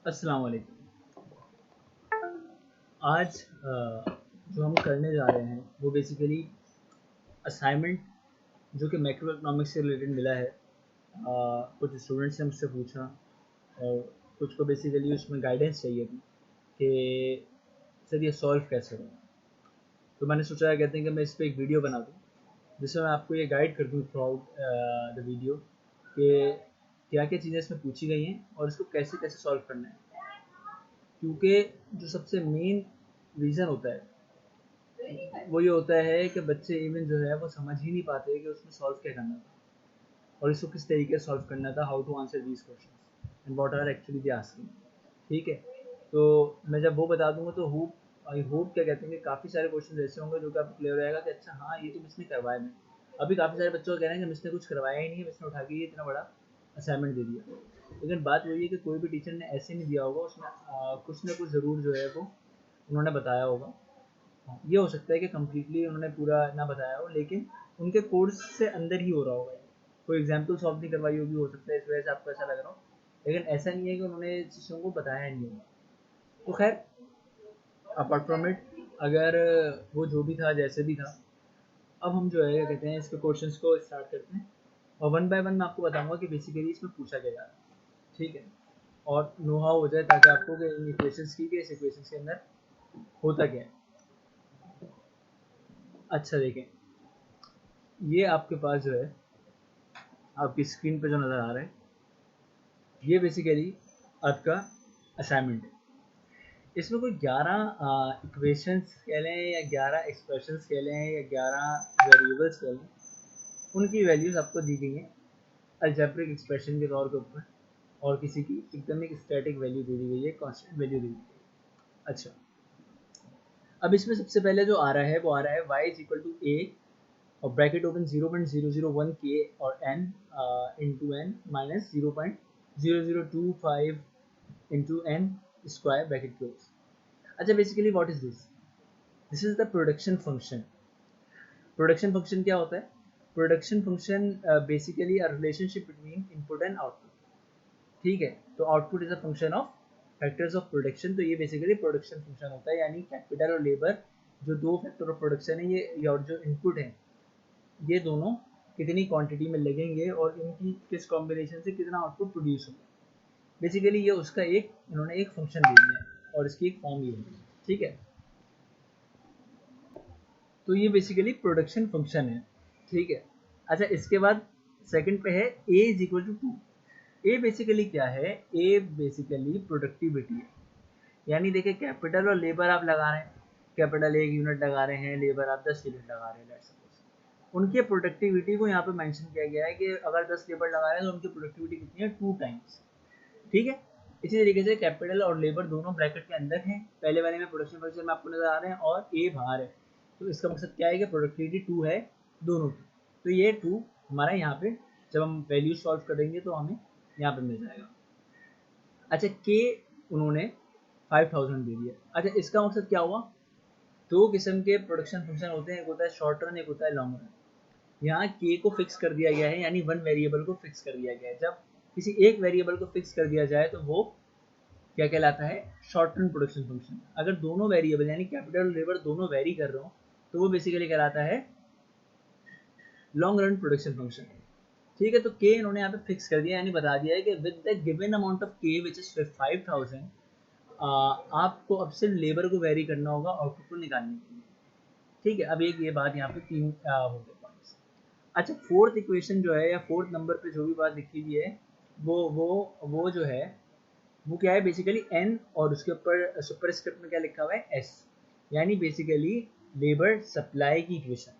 अस्सलाम वालेकुम। आज जो हम करने जा रहे हैं वो बेसिकली असाइनमेंट जो कि मैक्रो इकोनॉमिक्स से रिलेटेड मिला है। कुछ स्टूडेंट्स ने मुझसे पूछा और कुछ को बेसिकली उसमें गाइडेंस चाहिए थी कि सर ये सॉल्व कैसे हो। तो मैंने सोचा कहते हैं कि मैं इस पर एक वीडियो बना दूँ जिसमें मैं आपको ये गाइड कर दूँ थ्रू आउट द वीडियो कि क्या क्या चीज़ें इसमें पूछी गई हैं और इसको कैसे कैसे सॉल्व करना है। क्योंकि जो सबसे मेन रीज़न होता है वो ये होता है कि बच्चे इवन जो है वो समझ ही नहीं पाते कि उसमें सॉल्व क्या करना था और इसको किस तरीके से सॉल्व करना था, how to answer these questions and what are actually they asking. ठीक है, तो मैं जब वो बता दूंगा तो होप आई होप क्या कहते हैं कि काफ़ी सारे क्वेश्चन ऐसे होंगे जो कि आपको क्लियर रहेगा कि अच्छा हाँ ये तो मिस ने करवाया। मैं अभी काफ़ी सारे बच्चों का कहना है कि मिस ने कुछ करवाया ही नहीं है, मिस ने उठा के ये इतना बड़ा असाइनमेंट दे दिया। लेकिन बात वही है कि कोई भी टीचर ने ऐसे नहीं दिया होगा, उसमें कुछ ना कुछ ज़रूर जो है वो उन्होंने बताया होगा। ये हो सकता है कि कम्प्लीटली उन्होंने पूरा ना बताया हो लेकिन उनके कोर्स से अंदर ही हो रहा होगा। कोई एग्जाम्पल सॉल्व नहीं करवाई होगी, हो सकता है इस वजह से आपको ऐसा लग रहा हो, लेकिन ऐसा नहीं है कि उन्होंने चीज़ों को बताया नहीं होगा। तो खैर अपार्ट फ्रॉम इट, अगर वो जो भी था जैसे भी था, अब हम जो है क्या कहते हैं इसके क्वेश्चंस को स्टार्ट करते हैं और वन बाय वन मैं आपको बताऊंगा कि बेसिकली इसमें पूछा क्या जा रहा है। ठीक है, और नो हाउ हो जाए ताकि आपको कि इन इक्वेशंस की कि इस इक्वेशंस के अंदर होता क्या है। अच्छा देखें, ये आपके पास जो है आपकी स्क्रीन पे जो नज़र आ रहा है ये बेसिकली आपका असाइनमेंट है। इसमें कोई 11 इक्वेशंस कह लें या 11 एक्सप्रेशंस कह लें या 11 वेरिएबल्स कह लें, उनकी वैल्यूज़ आपको दी गई हैं अलजेब्रिक एक्सप्रेशन के तौर के ऊपर, और किसी की एकदम एक स्टैटिक वैल्यू दे दी गई है, कांस्टेंट वैल्यू दे दी गई है। अच्छा, अब इसमें सबसे पहले जो आ रहा है वो आ रहा है y is equal to A और ब्रैकेट ओपन 0.001 के और n into N minus 0.0025 into N square bracket close. अच्छा, basically what is this? This is the production function. Production function क्या होता है? Production function basically a relationship between input and output. ठीक है, तो output is a function of factors of production. तो ये basically production function होता है, यानी कैपिटल और लेबर जो दो फैक्टर ऑफ प्रोडक्शन है ये और जो इनपुट है ये दोनों कितनी क्वांटिटी में लगेंगे और इनकी किस कॉम्बिनेशन से कितना आउटपुट प्रोड्यूस होगा। बेसिकली ये उसका एक इन्होंने एक फंक्शन दे दिया है और इसकी एक फॉर्म ये है। ठीक है, तो ये बेसिकली प्रोडक्शन फंक्शन है। ठीक है, अच्छा इसके बाद सेकंड पे है a is equal to 2। A basically क्या है? ए बेसिकली प्रोडक्टिविटी है, यानी देखिए कैपिटल और लेबर आप लगा रहे हैं, कैपिटल 1 यूनिट लगा रहे हैं, लेबर आप 10 यूनिट लगा रहे हैं, लेट्स सपोज उनकी प्रोडक्टिविटी को यहाँ पे मेंशन किया गया है कि अगर 10 लेबर लगा रहे हैं तो उनकी प्रोडक्टिविटी कितनी है? 2 टाइम्स। ठीक है, इसी तरीके से कैपिटल और लेबर दोनों ब्रैकेट के अंदर हैं, पहले वाले में प्रोडक्शन फंक्शन में आपको नजर आ रहे हैं और ए बाहर है, तो इसका मकसद क्या है कि प्रोडक्टिविटी 2 है दोनों की। तो ये 2 हमारा यहाँ पे जब हम वैल्यू सॉल्व करेंगे तो हमें यहाँ पे मिल जाएगा। अच्छा, के उन्होंने 5000 दे दिया। अच्छा, इसका मकसद क्या हुआ? दो किस्म के प्रोडक्शन फंक्शन होते हैं, एक होता है शॉर्ट रन, एक होता है लॉन्ग रन। यहाँ के को फिक्स कर दिया गया है, यानी वन वेरिएबल को फिक्स कर दिया गया है। जब किसी एक वेरिएबल को फिक्स कर दिया जाए तो वो क्या कहलाता है? Short run production function. अगर दोनों वेरिएबल यानी कैपिटल और लेबर दोनों वेरी कर रहे हो तो वो बेसिकली कहलाता है लॉन्ग रन प्रोडक्शन फंक्शन। ठीक है, तो के इन्होंने यहाँ पे फिक्स कर दिया, यानी बता दिया है कि with the given amount of के विच इज 5000 आपको अब सिर्फ लेबर को वेरी करना होगा आउटपुट को निकालने के लिए। ठीक है, अब एक ये बात यहाँ पे 3 हो गए पॉइंट्स। अच्छा, फोर्थ इक्वेशन जो है या फोर्थ नंबर पे जो भी बात लिखी हुई है वो जो है वो क्या है? बेसिकली एन और उसके ऊपर सुपर स्क्रिप्ट में क्या लिखा हुआ है? एस, यानी बेसिकली लेबर सप्लाई की इक्वेशन।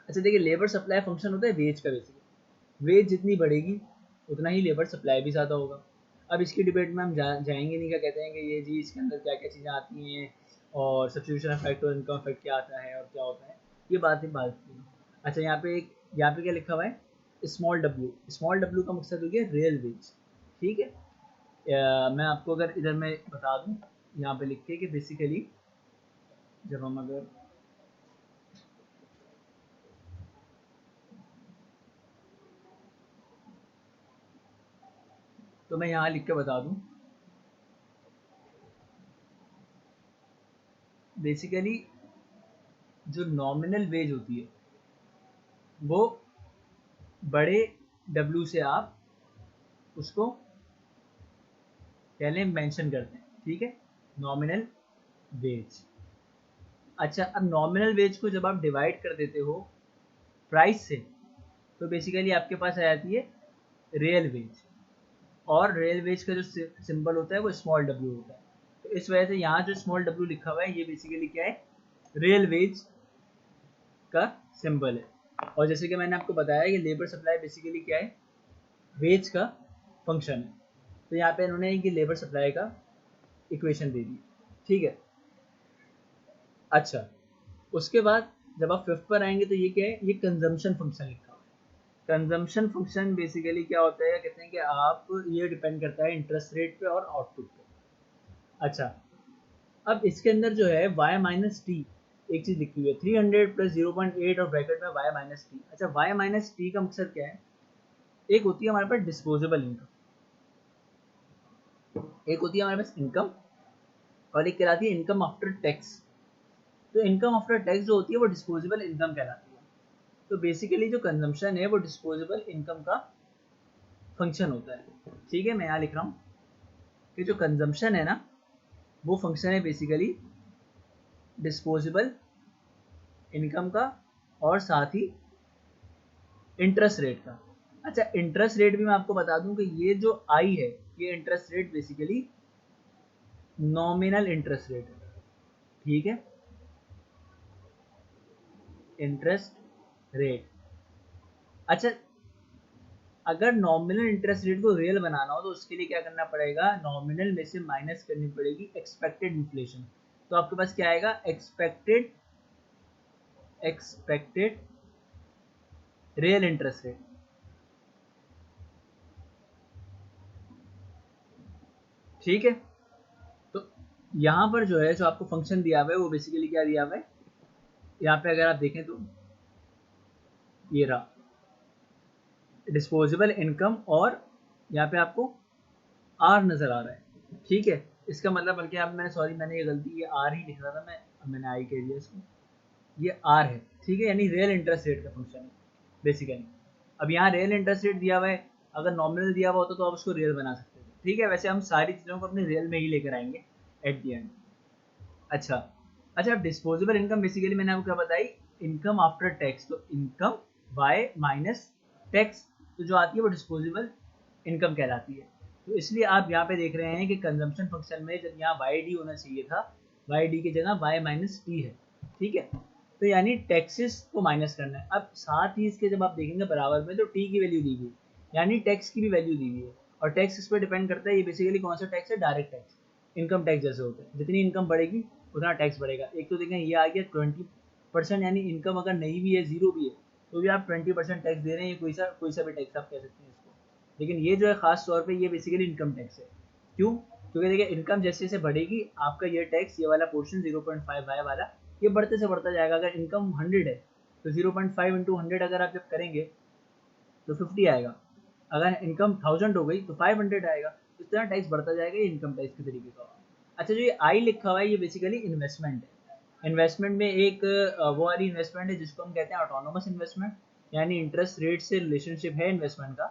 अच्छा देखिए, लेबर सप्लाई फंक्शन होता है वेज का। बेसिकली वेज जितनी बढ़ेगी उतना ही लेबर सप्लाई भी ज़्यादा होगा। अब इसकी डिबेट में हम जाएंगे नहीं, क्या कहते हैं कि ये जी इसके अंदर क्या क्या चीज़ें आती हैं और सब्स्टिट्यूशन इफेक्ट और इनकम इफेक्ट क्या आता है और क्या होता है, ये बात ही बात की। अच्छा, यहाँ पे क्या लिखा हुआ है? Small W. स्मॉल डब्ल्यू का मकसद हो गया रियल वेज। ठीक है, मैं आपको अगर इधर मैं बता दूं यहाँ पे लिख के कि बेसिकली जब हम अगर तो मैं यहाँ लिख के बता दूं बेसिकली जो नॉमिनल वेज होती है वो बड़े W से आप उसको पहले मेंशन करते हैं, ठीक है, नॉमिनल वेज। अच्छा, अब नॉमिनल वेज को जब आप डिवाइड कर देते हो प्राइस से तो बेसिकली आपके पास आ जाती है रियल वेज, और रियल वेज का जो सिंबल होता है वो स्मॉल w होता है। तो इस वजह से यहाँ जो स्मॉल w लिखा हुआ है ये बेसिकली क्या है, रियल वेज का सिंबल है। और जैसे कि मैंने आपको बताया कि लेबर सप्लाई बेसिकली क्या है, वेज का फंक्शन है। तो यहाँ पे इन्होंने ये लेबर सप्लाई का इक्वेशन दे दी, ठीक है। अच्छा, उसके बाद जब आप फिफ्थ पर आएंगे तो ये क्या है, ये कंजम्पशन फंक्शन लिखा हुआ है। कंजम्पशन फंक्शन बेसिकली क्या होता है, कहते हैं कि आप ये डिपेंड करता है इंटरेस्ट रेट पे और आउटपुट पे। अच्छा, अब इसके अंदर जो है y माइनस टी एक चीज लिखी हुई है, 300 प्लस 0.8 और ब्रैकेट में y माइनस टी। अच्छा, y माइनस टी का मकसद क्या है, एक होती है हमारे पास डिस्पोजेबल इनकम, एक होती है हमारे पास इनकम, और एक कहलाती है इनकम आफ्टर टैक्स। तो इनकम आफ्टर टैक्स जो होती है वो डिस्पोजेबल इनकम कहलाती है। तो बेसिकली जो कंजम्पशन है वो डिस्पोजेबल इनकम का फंक्शन होता है, ठीक है। मैं यहाँ लिख रहा हूँ कि जो कंजम्पशन है ना वो फंक्शन है बेसिकली डिस्पोजेबल इनकम का और साथ ही इंटरेस्ट रेट का। अच्छा, इंटरेस्ट रेट भी मैं आपको बता दूं कि ये जो आई है ये interest rate basically nominal interest rate है, ठीक है, इंटरेस्ट रेट। अच्छा, अगर नॉमिनल इंटरेस्ट रेट को रियल बनाना हो तो उसके लिए क्या करना पड़ेगा, नॉमिनल में से माइनस करनी पड़ेगी एक्सपेक्टेड इन्फ्लेशन। तो आपके पास क्या आएगा, एक्सपेक्टेड रियल इंटरेस्ट रेट, ठीक है। तो यहाँ पर जो है जो आपको फंक्शन दिया हुआ है वो बेसिकली क्या दिया हुआ है, यहाँ पे अगर आप देखें तो ये रहा डिस्पोजेबल इनकम, और यहाँ पे आपको आर नजर आ रहा है, ठीक है। इसका मतलब बल्कि अब मैंने सॉरी मैंने ये गलती, ये आर ही लिख रहा था मैं, मैंने आई कह दिया इसको, ये आर है, ठीक है, यानी रियल इंटरेस्ट रेट का फंक्शन है बेसिकली। अब यहाँ रियल इंटरेस्ट रेट दिया हुआ है, अगर नॉमिनल दिया हुआ होता तो आप उसको रियल बना सकते थे, ठीक है। वैसे हम सारी चीज़ों को अपने रियल में ही लेकर आएंगे एट दी एंड। अच्छा, अच्छा, अब डिस्पोजेबल इनकम बेसिकली मैंने आपको क्या बताई, इनकम आफ्टर टैक्स। तो इनकम वाई माइनस टैक्स, तो जो आती है वो डिस्पोजेबल इनकम कहलाती है। तो इसलिए आप यहाँ पे देख रहे हैं कि कंजम्पशन फंक्शन में जब यहाँ वाई डी होना चाहिए था, वाई डी की जगह वाई माइनस टी है, ठीक है। तो यानी टैक्सेस को माइनस करना है। अब साथ ही इसके जब आप देखेंगे बराबर में तो टी की वैल्यू दी हुई है, यानी टैक्स की भी वैल्यू दी हुई है। और टैक्स इस पर डिपेंड करता है, ये बेसिकली कौन सा टैक्स है, डायरेक्ट टैक्स, इनकम टैक्स जैसे होते हैं, जितनी इनकम बढ़ेगी उतना टैक्स बढ़ेगा। एक तो देखें ये आ गया 20%, यानी इनकम अगर नहीं भी है, जीरो भी है, तो भी आप 20% टैक्स दे रहे हैं, कोई सा भी टैक्स आप कह सकते हैं इसको। लेकिन ये जो है खास तौर पे ये बेसिकली इनकम टैक्स है। क्यों, क्योंकि देखिए इनकम जैसे जैसे बढ़ेगी आपका ये टैक्स, ये वाला पोर्शन 0.5 वाई वाला, ये बढ़ते से बढ़ता जाएगा। अगर इनकम 100 है तो 0.5 इंटू 100 अगर आप जब करेंगे तो 50 आएगा। अगर इनकम 1000 हो गई तो 500 आएगा। इस तरह टैक्स बढ़ता जाएगा, ये इनकम टैक्स के तरीके का। अच्छा, जो ये आई लिखा हुआ है ये बेसिकली इन्वेस्टमेंट है। इन्वेस्टमेंट में एक वो वाली इन्वेस्टमेंट है जिसको हम कहते हैं ऑटोनोमस इन्वेस्टमेंट, यानी इंटरेस्ट रेट से रिलेशनशिप है इन्वेस्टमेंट का,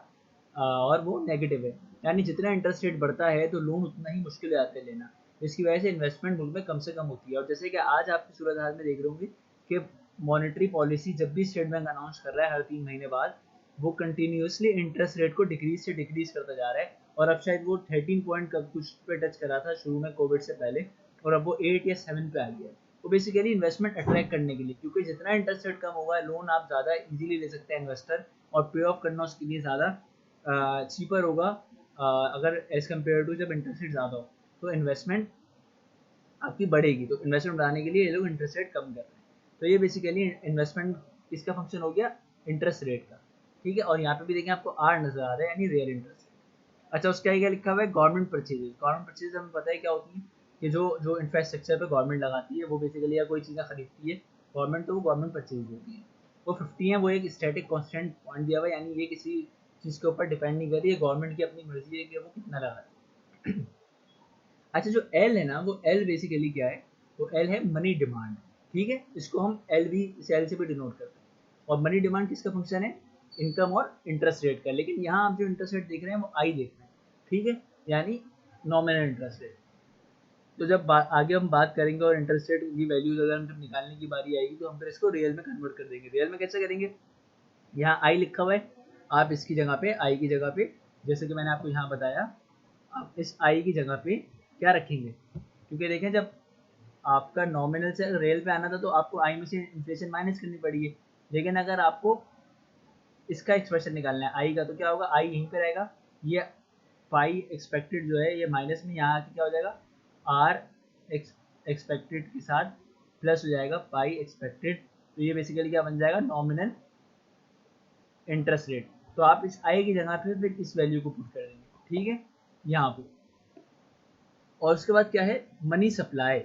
और वो नेगेटिव है, यानी जितना इंटरेस्ट रेट बढ़ता है तो लोन उतना ही मुश्किल हो जाता है लेना। इसकी वजह से इन्वेस्टमेंट मुल्क में कम से कम होती है। और जैसे कि आज आपकी सूरत हाल में देख रहे होंगे कि मॉनेटरी पॉलिसी जब भी स्टेट बैंक अनाउंस कर रहा है हर 3 महीने बाद, वो कंटिन्यूसली इंटरेस्ट रेट को डिक्रीज से डिक्रीज करता जा रहा है। और अब शायद वो 13 पॉइंट कब कुछ पे टच करा था शुरू में कोविड से पहले, और अब वो 8 या 7 पे आ गया है। वो बेसिकली इन्वेस्टमेंट अट्रैक्ट करने के लिए, क्योंकि जितना इंटरेस्ट रेट कम होगा लोन आप ज़्यादा इजीली ले सकते हैं इन्वेस्टर, और पे ऑफ करना उसके लिए ज़्यादा चीपर होगा अगर एज कम्पेयर टू जब इंटरेस्ट रेट ज़्यादा हो तो इन्वेस्टमेंट आपकी बढ़ेगी। तो इन्वेस्टमेंट बढ़ाने के लिए ये लोग इंटरेस्ट रेट कम कर रहे हैं। तो ये बेसिकली इन्वेस्टमेंट किसका फंक्शन हो गया, इंटरेस्ट रेट का, ठीक है। और यहाँ पे भी देखें आपको आर नजर आ रहा है, यानी रियल इंटरेस्ट। अच्छा, उसके आगे क्या लिखा हुआ है, गवर्नमेंट परचेजेस। गवर्नमेंट परचेज हमें पता है क्या होती है, कि जो जो इंफ्रास्ट्रक्चर पे गवर्नमेंट लगाती है वो बेसिकली, या कोई चीज़ें खरीदती है गवर्नमेंट, तो वो गवर्नमेंट परचेज होती है। वो 50 है, वो एक स्टैटिक कॉन्स्टेंट पॉइंट दिया हुआ है, यानी ये किसी चीज़ के ऊपर डिपेंड नहीं कर रही है, गवर्नमेंट की अपनी मर्जी है कि वो कितना लगाती है। अच्छा, जो एल है ना वो एल बेसिकली क्या है, तो एल है मनी डिमांड, ठीक है, इसको हम एल भी, इसे एल से भी डिनोट करते हैं। और मनी डिमांड किसका फंक्शन है, इनकम और इंटरेस्ट रेट का, लेकिन यहाँ आप जो इंटरेस्ट रेट देख रहे हैं वो आई देख रहे हैं, ठीक है, यानी नॉमिनल इंटरेस्ट रेट। तो जब आगे हम बात करेंगे और इंटरेस्ट रेट की वैल्यूज अगर हम जब निकालने की बारी आएगी तो हम फिर इसको रियल में कन्वर्ट कर देंगे। रियल में कैसे करेंगे, यहाँ आई लिखा हुआ है, आप इसकी जगह पे आई की जगह पे, जैसे कि मैंने आपको यहाँ बताया, आप इस आई की जगह पे क्या रखेंगे, क्योंकि देखें जब आपका नॉमिनल से रियल पे आना था तो आपको आई में से इन्फ्लेशन माइनस करनी पड़ेगी, लेकिन अगर आपको इसका एक्सप्रेशन निकालना है आई का, तो क्या होगा, आई यहीं पे रहेगा, ये पाई एक्सपेक्टेड जो है ये माइनस में यहाँ आके क्या हो जाएगा, आर एक्सपेक्टेड के साथ प्लस हो जाएगा पाई एक्सपेक्टेड, तो ये बेसिकली क्या बन जाएगा, नॉमिनल इंटरेस्ट रेट। तो आप इस आई की जगह पे फिर इस वैल्यू को पुट कर देंगे, ठीक है, यहाँ पे। और उसके बाद क्या है, मनी सप्लाई,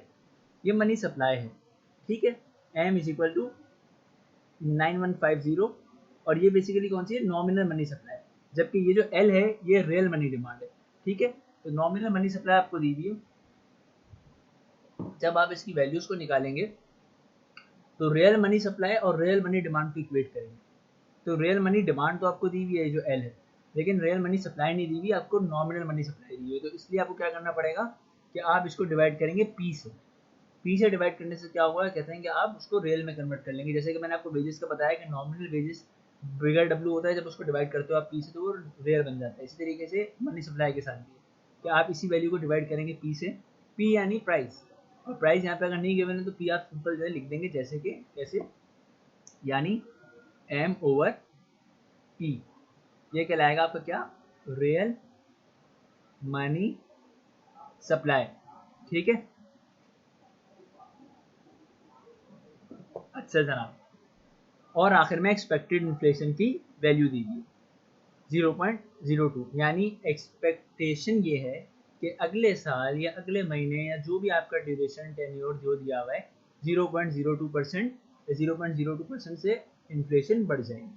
ये मनी सप्लाई है, ठीक है, एम इज इक्वल टू 9150, और ये बेसिकली कौन सी है, नॉमिनल मनी सप्लाई, जबकि ये जो एल है ये रियल मनी डिमांड है, ठीक है। तो नॉमिनल मनी सप्लाई आपको दी हुई है, जब आप इसकी वैल्यूज को निकालेंगे तो रियल मनी सप्लाई और रियल मनी डिमांड को इक्वेट करेंगे। तो रियल मनी डिमांड तो आपको दी हुई है जो एल है, लेकिन रियल मनी सप्लाई नहीं दी हुई, आपको नॉमिनल मनी सप्लाई दी हुई है, तो इसलिए आपको क्या करना पड़ेगा कि आप इसको डिवाइड करेंगे पी से। पी से डिवाइड करने से क्या होगा, कहते हैं कि आप उसको रियल में कन्वर्ट कर लेंगे। जैसे कि मैंने आपको वेजेस का बताया कि नॉमिनल वेजेस बिगर डब्ल्यू होता है, जब उसको डिवाइड करते हो आप पी से तो वो रियल बन जाता है। इसी तरीके से मनी सप्लाई के साथ भी कि आप इसी वैल्यू को डिवाइड करेंगे पी से, पी यानी प्राइस, और प्राइस यहाँ पे अगर नहीं गिवन है तो पी आप सिंपल जो है लिख देंगे जैसे कि कैसे, यानी एम ओवर पी, ये कहलाएगा आपका क्या, रियल मनी सप्लाई, ठीक है। अच्छा जनाब, और आखिर में एक्सपेक्टेड इन्फ्लेशन की वैल्यू दीजिए 0.02, यानी एक्सपेक्टेशन ये है कि अगले साल या अगले महीने या जो भी आपका ड्यूरेशन टेन्योर जो दिया हुआ है 0.02% या 0.02% से इन्फ्लेशन बढ़ जाएगी।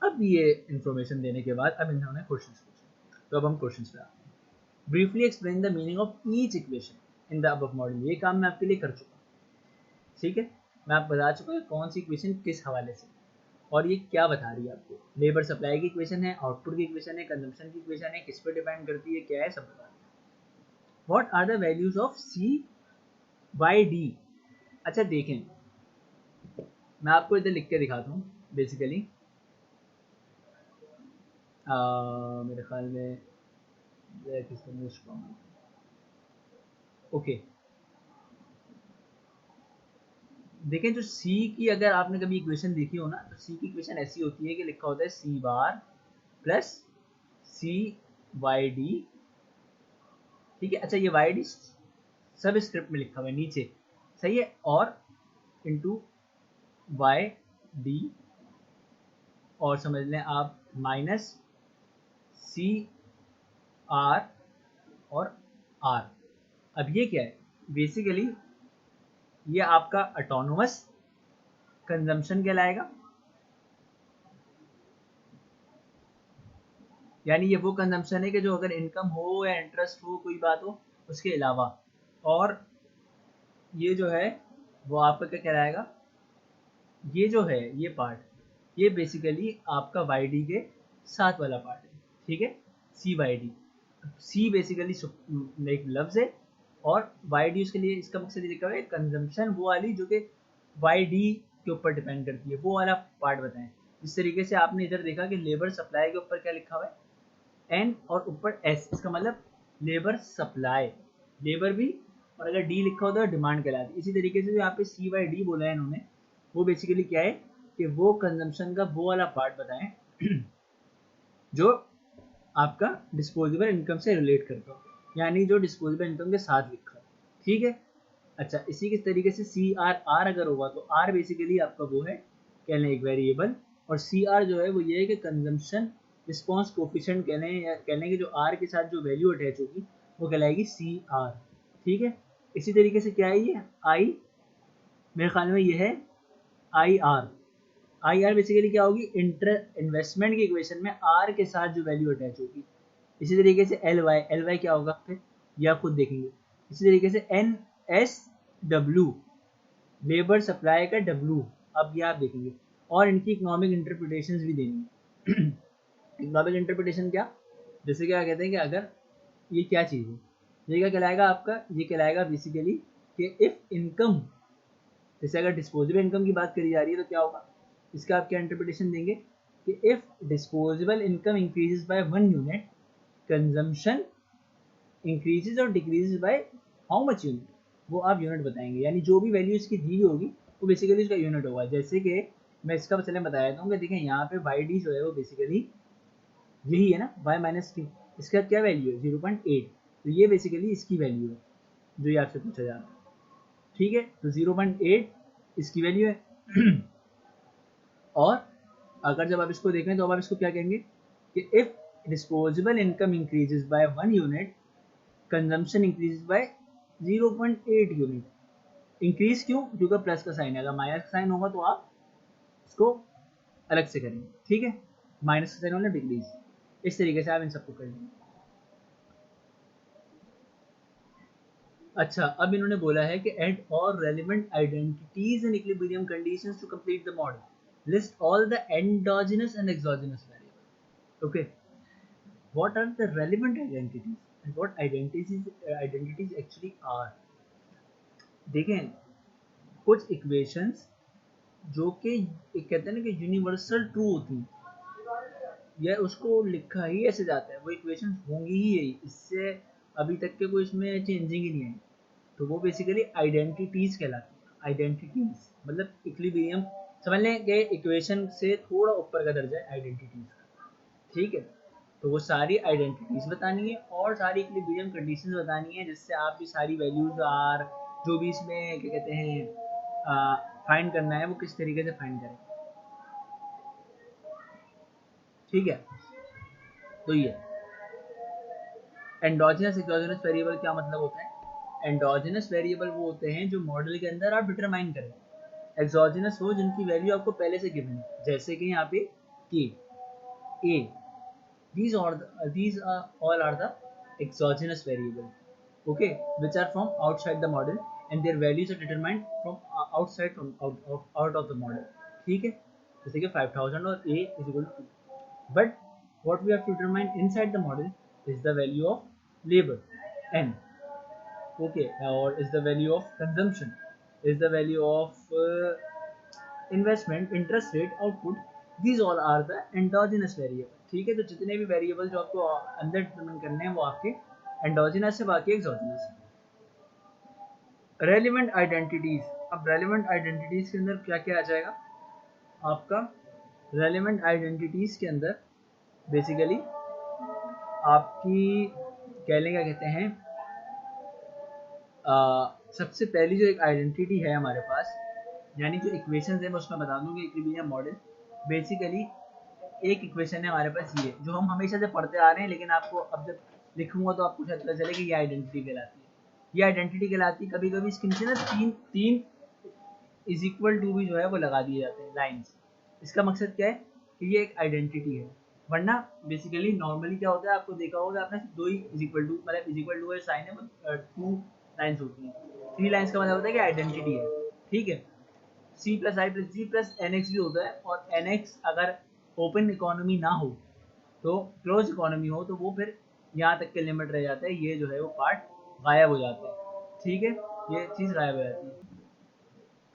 अब ये इंफॉर्मेशन देने के बाद अब इन्होंने क्वेश्चन पूछे, तो अब हम क्वेश्चन पे आते हैं। Briefly explain the meaning of each equation in the above model, ये काम मैं आपके लिए कर चुका हूँ, ठीक है, मैं आपको बता चुका हूँ कौन सी इक्वेशन किस हवाले से, और ये क्या बता रही है आपको, लेबर सप्लाई की इक्वेशन है, आउटपुट की इक्वेशन है, कंजम्पशन की इक्वेशन है, किस पे डिपेंड करती है, क्या है, सब बता रही है। What are the values of C by D, अच्छा देखें, मैं आपको इधर लिख के दिखाता हूँ बेसिकली, मेरे ख्याल में ओके, देखें जो सी की अगर आपने कभी इक्वेशन देखी हो ना, तो सी की इक्वेशन ऐसी होती है कि लिखा होता है सी बार प्लस सी वाई डी, ठीक है। अच्छा ये वाई डी सब स्क्रिप्ट में लिखा हुआ है नीचे, सही है, और इंटू वाई डी, और समझ लें आप माइनस सी आर और आर। अब ये क्या है, बेसिकली ये आपका ऑटोनोमस कंजम्पशन कहलाएगा, यानी ये वो कंजम्पशन है कि जो अगर इनकम हो या इंटरेस्ट हो कोई बात हो उसके अलावा, और ये जो है वो आपका क्या कहलाएगा, ये जो है ये पार्ट, ये बेसिकली आपका वाई डी के साथ वाला पार्ट है, ठीक है, सी वाई डी। सी बेसिकली एक लफ्ज है, और वाई डी उसके लिए इसका मकसद ये लिखा हुआ है कंजम्पशन वो वाली जो कि वाई डी के ऊपर डिपेंड करती है, वो वाला पार्ट बताएं। इस तरीके से आपने इधर देखा कि लेबर सप्लाई के ऊपर क्या लिखा हुआ है एन और ऊपर एस, इसका मतलब लेबर सप्लाई, लेबर भी, और अगर डी लिखा होता है डिमांड कहलाती है। इसी तरीके से जो यहाँ पे सी वाई डी बोला है इन्होंने, वो बेसिकली क्या है कि वो कंजम्पशन का वो वाला पार्ट बताएं जो आपका डिस्पोजेबल इनकम से रिलेट करता हो, यानी जो डिस्पोजेबल इनकम के साथ लिखा है, ठीक है। अच्छा इसी के तरीके से सी आर आर अगर होगा तो आर बेसिकली आपका वो है कहने एक वेरिएबल, और सी आर जो है वो ये है कि कंजम्पशन रिस्पॉन्स कोफिशिएंट कहने के जो आर के साथ जो वैल्यू अटैच होगी वो कहलाएगी सी आर, ठीक है। इसी तरीके से क्या है ये आई, मेरे ख्याल में ये है I R, I R basically क्या होगी, इन्वेस्टमेंट की इक्वेशन में आर के साथ जो वैल्यू अटैच होगी। इसी तरीके से एल वाई क्या होगा फिर, या खुद देखेंगे। इसी तरीके से N S W, labour supply का डब्ल्यू, अब ये आप देखेंगे, और इनकी इकोनॉमिक इंटरप्रिटेशन भी देंगे। इकोनॉमिक इंटरप्रिटेशन क्या, जैसे क्या कहते हैं कि अगर ये क्या चीज़ है, ये क्या कहलाएगा आपका, ये कहलाएगा बेसिकली कि इफ इनकम, जैसे अगर डिस्पोजेबल इनकम की बात करी जा रही है तो क्या होगा, इसका आप क्या इंटरप्रिटेशन देंगे कि if disposable income increases by 1 unit, consumption increases और decreases by how much unit, वो आप यूनिट बताएंगे, यानी जो भी वैल्यू इसकी दी होगी वो बेसिकली उसका यूनिट होगा। जैसे कि मैं इसका चले बताया देता हूँ कि देखें यहाँ पे वाई डी जो है वो बेसिकली यही है ना, y माइनस टी, इसका क्या वैल्यू है 0.8, तो ये बेसिकली इसकी वैल्यू है जो ये आपसे पूछा जा रहा है, ठीक है, तो 0.8 इसकी वैल्यू है। और अगर जब आप इसको देखें तो अब आप इसको क्या कहेंगे कि if disposable income increases by 1 unit, consumption increases by 0.8 unit. Increase क्यों, क्योंकि प्लस का साइन है, अगर माइनस का साइन होगा तो आप इसको अलग से करेंगे, ठीक है, माइनस का साइन होना डिक्रीज, इस तरीके से आप इन सबको करेंगे। अच्छा, अब इन्होंने बोला है कि एड और relevant identities and equilibrium conditions to complete the model, list all the endogenous and exogenous variable. Okay, what are the relevant identities and what identities actually are। देखें, कुछ इक्वेशंस जो कि कहते हैं ना कि यूनिवर्सल ट्रू होती हैं, यह उसको लिखा ही ऐसे जाता है, वो इक्वेशंस होंगी ही यही, इससे अभी तक के कोई इसमें चेंजिंग ही नहीं है, तो वो बेसिकली आइडेंटिटीज कहलाती है। आइडेंटिटीज मतलब इक्विलिब्रियम, समझ लें कि इक्वेशन से थोड़ा ऊपर का दर्जा है आइडेंटिटीज का, ठीक है, तो वो सारी आइडेंटिटीज बतानी है और सारी इक्विलिब्रियम कंडीशंस बतानी है, जिससे आप भी सारी वैल्यूज आर जो भी इसमें क्या कहते हैं फाइंड करना है वो किस तरीके से फाइंड करें, ठीक है। तो ये एंडोजेनस एक्सोजेनस वेरिएबल क्या मतलब होता है, एंडोजेनस वेरिएबल वो होते हैं जो मॉडल के अंदर आप डिटरमाइन करें, एक्सोजेनस वो जिनकी वैल्यू आपको पहले से गिवन है, जैसे कि यहाँ पे के ए, these are all are the exogenous variable, okay, which are from outside the model and their values are determined from outside, from out of the model, ठीक है, जैसे कि 5000 और a is equal to 2, but what we have to determine inside the model is the value of labor n, okay, or is the value of consumption, is the value of investment, interest rate, output, these all are the endogenous variable, ठीक है, तो जितने भी variable जो आपको अंदर determine करने हैं वो आपके एंडोजिनस है, बाकी एक्सोजिनस है। रेलिवेंट आइडेंटिटीज, अब रेलिवेंट आइडेंटिटीज के अंदर क्या क्या आ जाएगा आपका, रेलिवेंट आइडेंटिटीज के अंदर बेसिकली आपकी कह लें क्या कहते हैं, सबसे पहली जो एक आइडेंटिटी है हमारे पास, यानी जो इक्वेशन है मैं उसमें बता दूं कि इक्विलिब्रियम मॉडल बेसिकली एक इक्वेशन है हमारे पास, ये जो हम हमेशा से पढ़ते आ रहे हैं, लेकिन आपको अब जब लिखूंगा तो आपको शायद पता चले कि ये आइडेंटिटी कहलाती है, ये आइडेंटिटी कहलाती है। कभी कभी इसके नीचे ना तीन तीन इज इक्वल टू भी जो है वो लगा दिए जाते हैं लाइन्स, इसका मकसद क्या है कि ये एक आइडेंटिटी है, वरना बेसिकली नॉर्मली क्या होता है आपको देखा होगा आपने दो ही इज इक्वल टू, मतलब इज इक्वल टू साइन है, टू लाइन्स होती हैं, थ्री लाइन्स का मतलब होता है कि आइडेंटिटी है, ठीक है। सी plus I plus ji plus N x भी होता है, और एन एक्स अगर ओपन इकोनॉमी ना हो तो क्लोज इकोनॉमी हो तो वो फिर यहाँ तक के लिमिट रह जाता है, ये जो है वो पार्ट गायब हो जाता है, ठीक है, ये चीज़ गायब हो जाती है।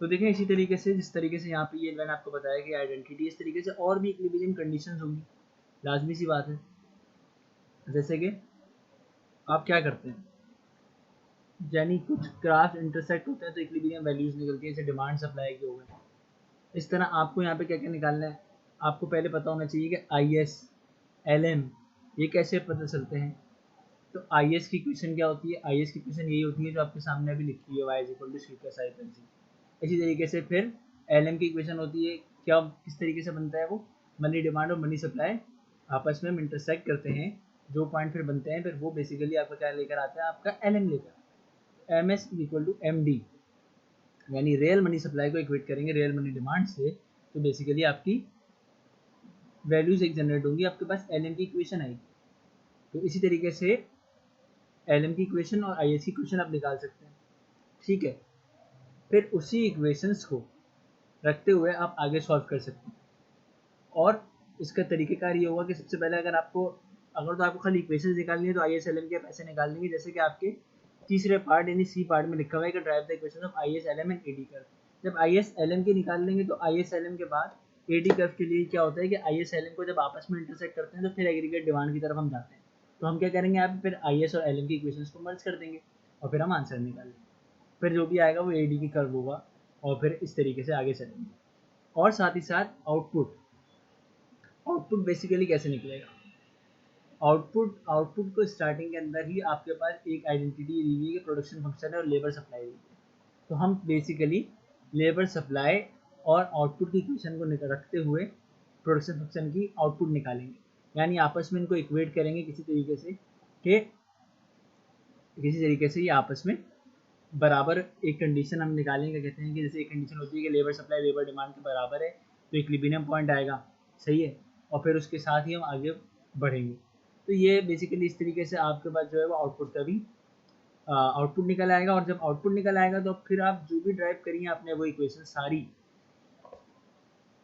तो देखें इसी तरीके से जिस तरीके से यहाँ पे ये मैंने आपको बताया कि आइडेंटिटी, इस तरीके से और भी इक्विलिब्रियम कंडीशंस होंगी, लाजमी सी बात है। जैसे कि आप क्या करते हैं, यानी कुछ ग्राफ इंटरसेक्ट होते हैं तो इक्विलिब्रियम वैल्यूज निकलती है, जैसे डिमांड सप्लाई के हो गए, इस तरह आपको यहाँ पे क्या क्या निकालना है, आपको पहले पता होना चाहिए कि आई एस एल एम ये कैसे पता चलते हैं। तो आई एस की इक्वेशन क्या होती है, आई एस की इक्वेशन यही होती है जो आपके सामने अभी लिखी है, Y is equal to C plus I plus G. इसी तरीके से फिर एल एम की इक्वेशन होती है, क्या किस तरीके से बनता है वो, मनी डिमांड और मनी सप्लाई आपस में हम इंटरसेक्ट करते हैं, जो पॉइंट फिर बनते हैं फिर वो बेसिकली आपको क्या लेकर आता है, आपका एल एम लेकर, M S is equal to M D, यानी रियल मनी सप्लाई को इक्वेट करेंगे रियल मनी डिमांड से, तो बेसिकली आपकी वैल्यूज एक जनरेट होंगी, आपके पास एल एम की इक्वेशन आएगी। तो इसी तरीके से एल एम की इक्वेशन और आई एस की इक्वेशन आप निकाल सकते हैं, ठीक है। फिर उसी इक्वेशंस को रखते हुए आप आगे सॉल्व कर सकते हैं। और इसका तरीक़ेकार ये होगा कि सबसे पहले अगर आपको खाली इक्वेशंस निकालनी है तो ISLM के पैसे निकाल लेंगे, जैसे कि आपके तीसरे पार्ट यानी सी पार्ट में लिखा हुआ है कि drive the equation of ISLM and AD curve. जब ISLM के निकाल लेंगे तो ISLM के बाद AD कर्व के लिए क्या होता है कि ISLM को जब आपस में इंटरसेक्ट करते हैं तो फिर एग्रीगेट डिमांड की तरफ हम जाते हैं। तो हम क्या करेंगे यहाँ पे, फिर IS और LM की इक्वेशंस को मर्ज कर देंगे और फिर हम आंसर निकाल लेंगे। फिर जो भी आएगा वो AD की कर्व होगा और फिर इस तरीके से आगे चलेंगे। और साथ ही साथ आउटपुट बेसिकली कैसे निकलेगा। आउटपुट को स्टार्टिंग के अंदर ही आपके पास एक आइडेंटिटी दी हुई है, प्रोडक्शन फंक्शन है और लेबर सप्लाई दी है। तो हम बेसिकली लेबर सप्लाई और आउटपुट की इक्वेशन को रखते हुए प्रोडक्शन फंक्शन की आउटपुट निकालेंगे, यानी आपस में इनको इक्वेट करेंगे किसी तरीके से ये आपस में बराबर एक कंडीशन हम निकालेंगे। कहते हैं कि जैसे एक कंडीशन होती है कि लेबर सप्लाई लेबर डिमांड के बराबर है तो इक्विलिब्रियम पॉइंट आएगा, सही है, और फिर उसके साथ ही हम आगे बढ़ेंगे। तो ये बेसिकली इस तरीके से आपके पास जो है वो आउटपुट का भी आउटपुट निकल आएगा। और जब आउटपुट निकल आएगा तो फिर आप जो भी ड्राइव करिए आपने वो इक्वेशन सारी,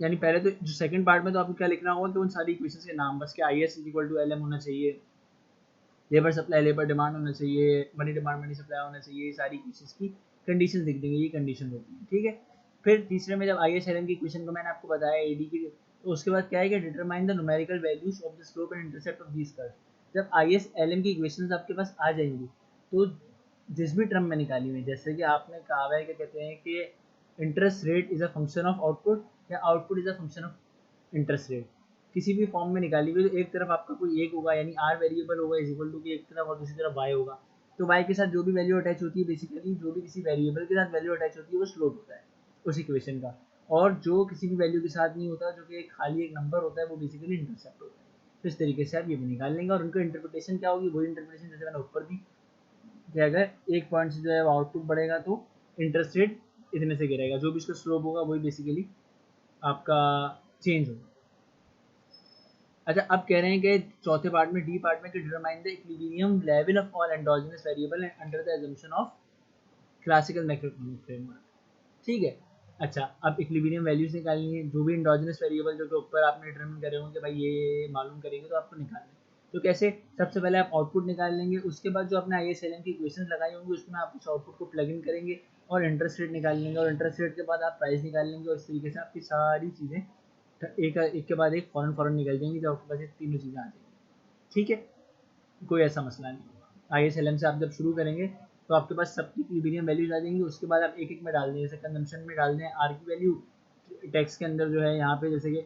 यानी पहले तो जो सेकंड पार्ट में तो आपको क्या लिखना होगा कि उन सारी इक्वेशंस के नाम, बस कि IS इक्वल टू LM होना चाहिए, लेबर सप्लाई लेबर डिमांड होना चाहिए, मनी डिमांड मनी सप्लाई होना चाहिए, ये सारी इक्वेशंस की कंडीशन लिख देंगे, ये कंडीशन होती है, ठीक है। फिर तीसरे में जब ISLM की इक्वेशन को मैंने आपको बताया AD की, तो उसके बाद क्या है कि determine the numerical values of the slope and intercept of these curve. जब ISLM की इक्वेशंस आपके पास आ जाएंगी तो जिस भी टर्म में निकाली हुई, जैसे कि आपने कहा है कि कहते हैं कि interest rate is a function of output या output is a function of interest rate, किसी भी फॉर्म में निकाली हुई तो एक तरफ आपका कोई एक होगा यानी R वेरिएबल होगा इज इक्वल टू की एक तरफ और दूसरी तरफ Y होगा। तो Y के साथ जो भी वैल्यू अटैच होती है, बेसिकली जो भी किसी वेरिएबल के साथ वैल्यू अटैच होती है वो स्लोप होता है उस इक्वेशन का, और जो किसी भी वैल्यू के साथ नहीं होता, जो कि खाली एक नंबर होता है, वो बेसिकली इंटरसेप्ट होता है। तो इस तरीके से आप ये भी निकाल लेंगे और उनका इंटरप्रिटेशन क्या होगी, वही इंटरप्रिटेशन जैसे मैंने ऊपर दी कि अगर एक पॉइंट से जो है आउटपुट बढ़ेगा तो इंटरेस्ट रेट इतने से गिरेगा, जो भी इसका स्लोप होगा वही बेसिकली आपका चेंज होगा। अच्छा, अब कह रहे हैं कि चौथे पार्ट में डी पार्ट में कि determine the equilibrium level of all endogenous variable under the assumption of classical macroeconomic framework, ठीक है। अच्छा, अब इक्विलिब्रियम वैल्यूज निकालनी है, जो भी एंडोजेनस वेरिएबल जो कि ऊपर आपने डिटरमाइन करे होंगे भाई ये मालूम करेंगे तो आपको निकालना है। तो कैसे, सबसे पहले आप आउटपुट निकाल लेंगे, उसके बाद जो आपने ISLM की इक्वेशंस लगाई होंगी उसमें आप उस आउटपुट को प्लग इन करेंगे और इंटरेस्ट रेट निकाल लेंगे, और इंटरेस्ट रेट के बाद आप प्राइस निकाल लेंगे, और इस तरीके से आपकी सारी चीज़ें एक के बाद एक फौरन निकल जाएंगी जब आपके पास ये तीनों चीज़ें आ जाएंगी, ठीक है। कोई ऐसा मसला नहीं होगा। ISLM से आप जब शुरू करेंगे तो आपके पास सबकी इक्विलिब्रियम वैल्यूज आ जाएंगी, उसके बाद आप एक एक में डाल दें, जैसे कंजम्पशन में डाल दें R की वैल्यू, टैक्स के अंदर जो है यहाँ पे जैसे कि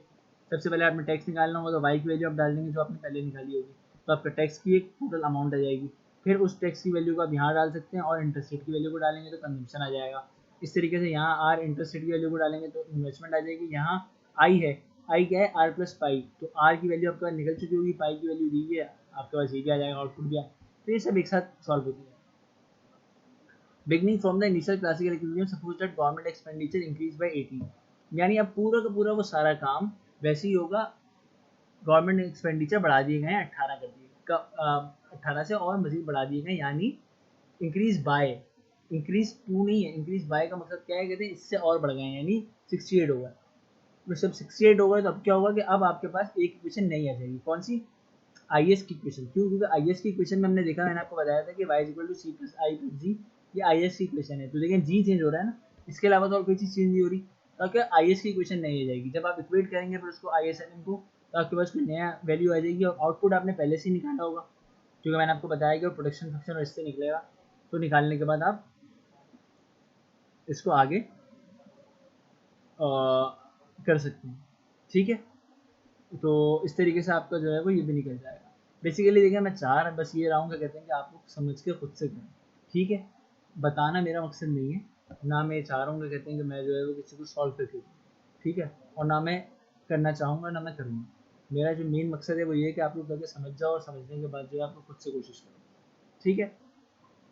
सबसे पहले आपने टैक्स निकालना होगा तो Y की वैल्यू आप डाल देंगे जो आपने पहले निकाली होगी, तो आपका टैक्स की एक टोटल अमाउंट आ जाएगी। फिर उस टैक्स की वैल्यू को आप यहाँ डाल सकते हैं और इंटरेस्ट रेट की वैल्यू को डालेंगे तो कंजम्पशन आ जाएगा। इस तरीके से यहाँ R इंटरेस्ट रेट की वैल्यू को डालेंगे तो इन्वेस्टमेंट आ जाएगी। यहाँ I है, I क्या है R प्लस पाई, तो R की वैल्यू आपके पास निकल चुकी होगी, पाई की वैल्यू दी है आपके पास, ये भी आ जाएगा, आउटपुट भी आ, तो ये सब एक साथ सॉल्व होती है। Beginning from the initial classical equilibrium suppose that government expenditure increase by 18, यानी अब पूरा का पूरा वो सारा काम वैसे ही होगा, गवर्नमेंट एक्सपेंडिचर बढ़ा दिए गए हैं 18 कर दिए 18 से और मजीद बढ़ा दिए गए, यानी इंक्रीज बाय, इंक्रीज टू नहीं है, इंक्रीज बाय का मतलब क्या है, कहते हैं इससे और बढ़ गए यानी 68 होगा। तो जब 68 होगा तो अब क्या होगा कि अब आपके पास एक इक्वेशन नहीं आ जाएगी, कौन सी, IS की इक्वेशन। क्यों, क्योंकि IS की इक्वेशन में हमने देखा, मैंने आपको बताया था कि y equal to C plus I plus G, ये IS की इक्वेशन है। तो देखें जी चेंज हो रहा है ना, इसके अलावा तो और कोई चीज़ चेंज नहीं हो रही, तो आपके IS की इक्वेशन नहीं आ जाएगी। जब आप इक्वेट करेंगे फिर उसको ISLM को तो आपके पास कोई नया वैल्यू आ जाएगी, और आउटपुट आपने पहले से ही निकाला होगा, क्योंकि मैंने आपको बताया कि प्रोडक्शन फंक्शन और इससे निकलेगा। तो निकालने के बाद आप इसको आगे कर सकते हैं, ठीक है। तो इस तरीके से आपका जो है वो ये भी निकल जाएगा। बेसिकली देखिए मैं चाह रहा बस ये रहा हूँ, क्या कहते हैं कि आप लोग समझ के खुद से करें, ठीक है। बताना मेरा मकसद नहीं है, ना मैं चाह रहा हूँ कि कहते हैं कि मैं जो है वो किसी को सॉल्व करके दूँ, ठीक है, और ना मैं करना चाहूँगा ना मैं करूँगा। मेरा जो मेन मकसद है वो ये है कि आप लोग करके समझ जाओ, और समझने के बाद जो है आप लोग खुद से कोशिश करो, ठीक है,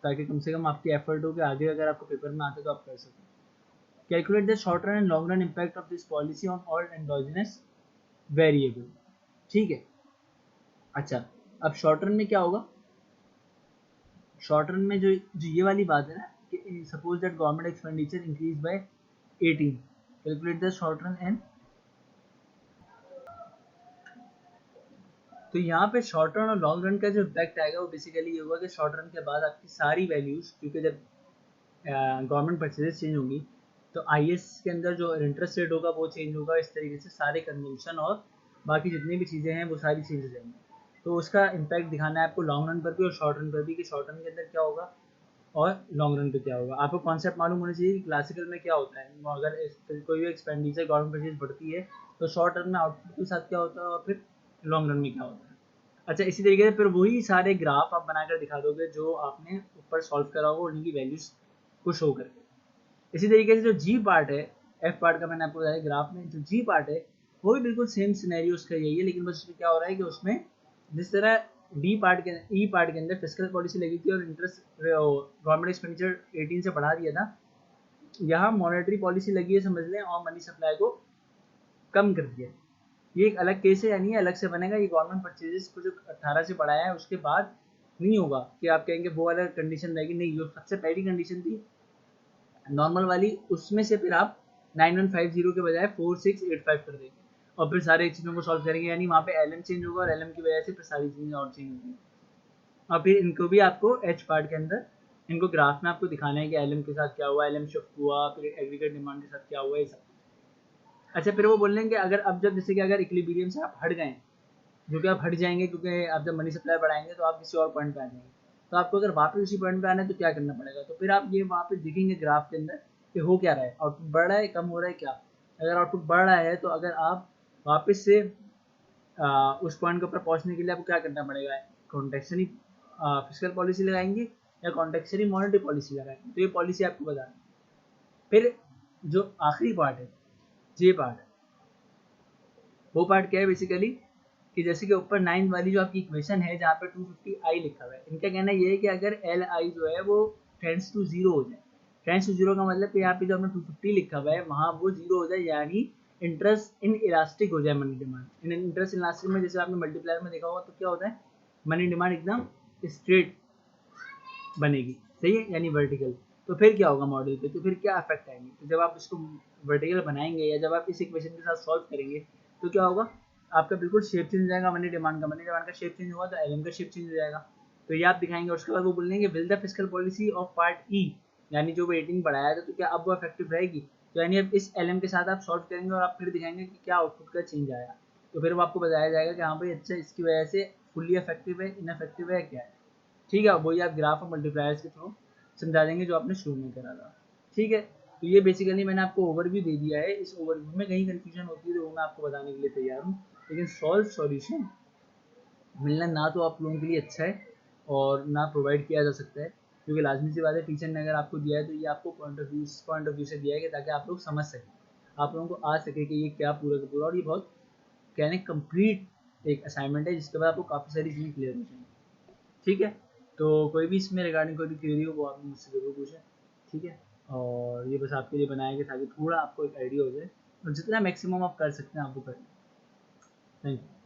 ताकि कम से कम आपकी एफर्ट हो कि आगे अगर आपको पेपर में आते तो आप कर सकें। Calculate the short run and long run impact of this policy on all endogenous variable, ठीक है। अच्छा, अब शॉर्ट रन में क्या होगा, शॉर्ट रन में जो ये वाली बात है ना, suppose that government expenditure increase by 18, calculate the short run and. तो यहाँ पे शॉर्ट रन और लॉन्ग रन का जो इम्पैक्ट आएगा वो बेसिकली ये होगा कि शॉर्ट रन के बाद आपकी सारी वैल्यूज, क्योंकि जब गवर्नमेंट परचेजेस चेंज होंगी तो आईएस के अंदर जो इंटरेस्ट रेट होगा वो चेंज होगा, इस तरीके से सारे कन्जम्पशन और बाकी जितनी भी चीज़ें हैं वो सारी चेंज हो जाएंगी। तो उसका इम्पैक्ट दिखाना है आपको लॉन्ग रन पर भी और शॉर्ट रन पर भी, कि शॉर्ट रन के अंदर क्या होगा और लॉन्ग रन पे क्या होगा। आपको कॉन्सेप्ट मालूम होना चाहिए कि क्लासिकल में क्या होता है, अगर कोई भी एक्सपेंडिचर गवर्नमेंट परचेज बढ़ती है तो शॉर्ट रन में आउटपुट के साथ क्या होता है और फिर लॉन्ग रन में क्या होता है। अच्छा, इसी तरीके से फिर वही सारे ग्राफ आप बनाकर दिखा दोगे जो आपने ऊपर सॉल्व करा होगा उन्हीं की वैल्यूज को शो करके। इसी तरीके से जो जी पार्ट है, एफ पार्ट का मैंने आपको बताया ग्राफ में, जो जी पार्ट है वो भी बिल्कुल सेम सिनेरियो उसका यही है, लेकिन बस उसमें क्या हो रहा है कि उसमें जिस तरह डी पार्ट के ई पार्ट के अंदर फिस्कल पॉलिसी लगी थी और इंटरेस्ट गवर्नमेंट एक्सपेंडिचर 18 से बढ़ा दिया था, यहाँ मॉनेटरी पॉलिसी लगी है समझ लें और मनी सप्लाई को कम कर दिया। ये एक अलग केस है, यानी अलग से बनेगा। ये गवर्नमेंट परचेजेस को जो 18 से बढ़ाया है उसके बाद नहीं होगा कि आप कहेंगे वो वाला कंडीशन रहेगी, नहीं, जो सबसे पहली कंडीशन थी नॉर्मल वाली, उसमें से फिर आप 9150 के बजाय 4685 कर देंगे और फिर सारे चीज़ों को सॉल्व करेंगे, यानी वहाँ पे एलएम चेंज होगा और एलएम की वजह से फिर सारी चीज़ें और चेंज होंगी। और फिर इनको भी आपको एच पार्ट के अंदर इनको ग्राफ में आपको दिखाना है कि एलएम के साथ क्या हुआ, एलएम शिफ्ट हुआ, फिर एग्रीगेट डिमांड के साथ क्या हुआ, ये सब। अच्छा, फिर वो बोल रहे हैं कि अगर अब जब जैसे कि अगर इक्विलिब्रियम से आप हट गए, जो कि आप हट जाएंगे क्योंकि आप जब मनी सप्लाई बढ़ाएंगे तो आप किसी और पॉइंट पे आ जाएंगे, तो आपको अगर वापस उसी पॉइंट पे आना है तो क्या करना पड़ेगा। तो फिर आप ये वहाँ पे देखेंगे ग्राफ के अंदर कि हो क्या रहा है, आउटपुट बढ़ रहा है, कम हो रहा है, क्या। अगर आउटपुट बढ़ रहा है तो अगर आप वापस से उस पॉइंट के ऊपर पहुँचने के लिए आपको क्या करना पड़ेगा, कॉन्टेक्शनरी फिस्कल पॉलिसी लगाएंगे या कॉन्टेक्शनरी मॉनेटरी पॉलिसी लगाएंगे, तो ये पॉलिसी आपको बताना है। फिर जो आखिरी पार्ट है, जे पार्ट, वो पार्ट क्या है बेसिकली, कि जैसे कि ऊपर 9 वाली जो आपकी इक्वेशन है जहाँ पे 250i लिखा हुआ है, इनका कहना ये है कि अगर एल आई जो है वो टेंड्स टू जीरो हो जाए, टेंड्स टू जीरो का मतलब कि यहाँ पे जो हमने 250 लिखा हुआ है वहाँ वो जीरो हो जाए, यानी इंटरेस्ट इन इलास्टिक हो जाए मनी डिमांड। इन इंटरेस्ट इलास्टिक में जैसे आपने मल्टीप्लायर में देखा होगा तो क्या होता है, मनी डिमांड एकदम स्ट्रेट बनेगी, सही है, यानी वर्टिकल। तो फिर क्या होगा मॉडल पे, तो फिर क्या इफेक्ट आएंगे, तो जब आप इसको वर्टिकल बनाएंगे या जब आप इस इक्वेशन के साथ सॉल्व करेंगे तो क्या होगा, आपका बिल्कुल शेप चेंज हो जाएगा मनी डिमांड का शेप चेंज होगा तो एलएम का शेप चेंज हो जाएगा। तो ये आप दिखाएंगे, उसके बाद वो बोलेंगे will the fiscal policy of part E, यानी जो वेटिंग बढ़ाया था तो क्या अब वो इफेक्टिव रहेगी। तो यानी अब इस एलएम के साथ आप सॉल्व करेंगे और आप फिर दिखाएंगे कि क्या आउटपुट का चेंज आया, तो फिर वो आपको बताया जाएगा कि हाँ भाई अच्छा इसकी वजह से फुल्ली इफेक्टिव है, इनफेक्टिव है, क्या है। ठीक है, वही आप ग्राफ और मल्टीप्लायर्स के थ्रू समझा देंगे जो आपने शुरू में करा था। ठीक है, तो ये बेसिकली मैंने आपको ओवरव्यू दे दिया है। इस ओवरव्यू में कहीं कंफ्यूजन होती है तो वो मैं आपको बताने के लिए तैयार हूँ, लेकिन सॉल्व सॉल्यूशन मिलना ना तो आप लोगों के लिए अच्छा है और ना प्रोवाइड किया जा सकता है, क्योंकि लाजमी सी बात है टीचर ने अगर आपको दिया है तो ये आपको पॉइंट ऑफ व्यू से दिया है कि ताकि आप लोग समझ सकें, आप लोगों को आ सके कि ये क्या पूरा का पूरा, और ये बहुत कहने कंप्लीट एक असाइनमेंट है जिसके बाद आपको काफ़ी सारी चीज़ें क्लियर हो जाएंगी। ठीक है, तो कोई भी इसमें रिगार्डिंग कोई भी क्वेरी हो वो आप मुझसे ज़रूर पूछें। ठीक है, और ये बस आपके लिए बनाया गया ताकि थोड़ा आपको एक आइडिया हो जाए और जितना मैक्सिमम आप कर सकते हैं आप वो करें। Thank you.